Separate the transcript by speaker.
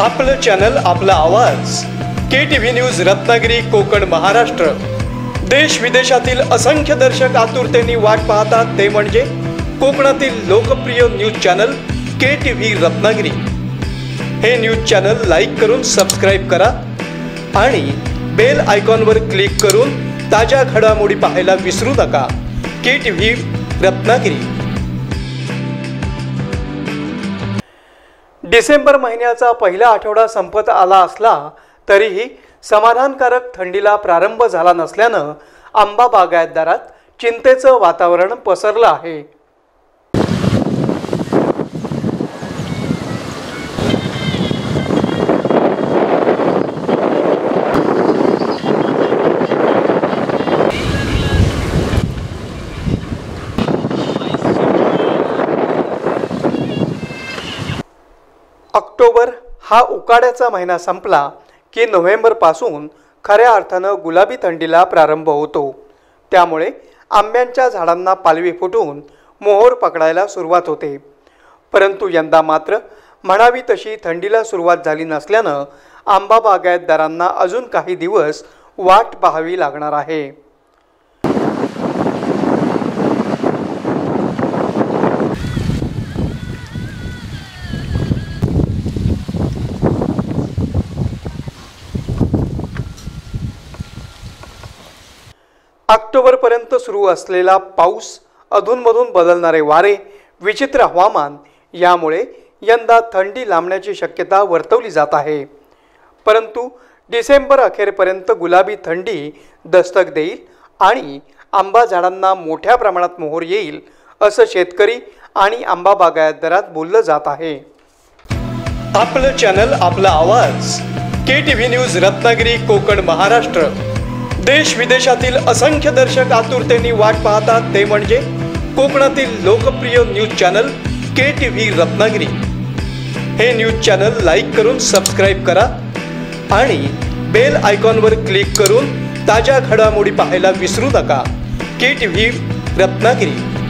Speaker 1: आपलं चॅनल, आपला आवाज. KTV news Ratnagiri, Konkan, Maharashtra. देश विदेशातील असंख्य दर्शक आतुरतेने वाट पाहतात ते म्हणजे कोकणातील लोकप्रिय न्यूज चॅनल KTV रत्नागिरी. हे न्यूज चॅनल लाईक करून सबस्क्राइब करा आणि बेल आयकॉनवर क्लिक करून ताज्या घडामोडी पाहायला विसरू नका. KTV रत्नागिरी. डिसेंबर महिन्याचा पहिला आठवडा संपत आला असला तरीही समाधानकारक थंडीला प्रारंभ झाला नसल्यानं आंबा बागायतदारात चिंतेचं वातावरण पसरलं आहे. ऑक्टोबर हा उकाड्याचा महिना संपला की नोव्हेंबरपासून खऱ्या अर्थानं गुलाबी थंडीला प्रारंभ होतो. त्यामुळे आंब्यांच्या झाडांना पालवी फुटून मोहोर पकडायला सुरुवात होते. परंतु यंदा मात्र म्हणावी तशी थंडीला सुरुवात झाली नसल्यानं आंबा बागायतदारांना अजून काही दिवस वाट पाहावी लागणार आहे. ऑक्टोबरपर्यंत सुरू असलेला पाऊस, अधूनमधून बदलणारे वारे, विचित्र हवामान यामुळे यंदा थंडी लांबण्याची शक्यता वर्तवली जात आहे. परंतु डिसेंबर अखेरपर्यंत गुलाबी थंडी दस्तक देईल आणि आंबा झाडांना मोठ्या प्रमाणात मोहोर येईल असं शेतकरी आणि आंबा बागायतदारात बोललं जात आहे. आपलं चॅनल, आपला आवाज. KTV news Ratnagiri, Konkan, Maharashtra. देश विदेशातील असंख्य दर्शक आतुरतेने वाट पाहतात ते म्हणजे कोकणातील लोकप्रिय न्यूज चॅनल KTV रत्नागिरी. हे न्यूज चॅनल लाईक करून सबस्क्राइब करा आणि बेल आयकॉनवर क्लिक करून ताज्या घडामोडी पाहायला विसरू नका. KTV रत्नागिरी.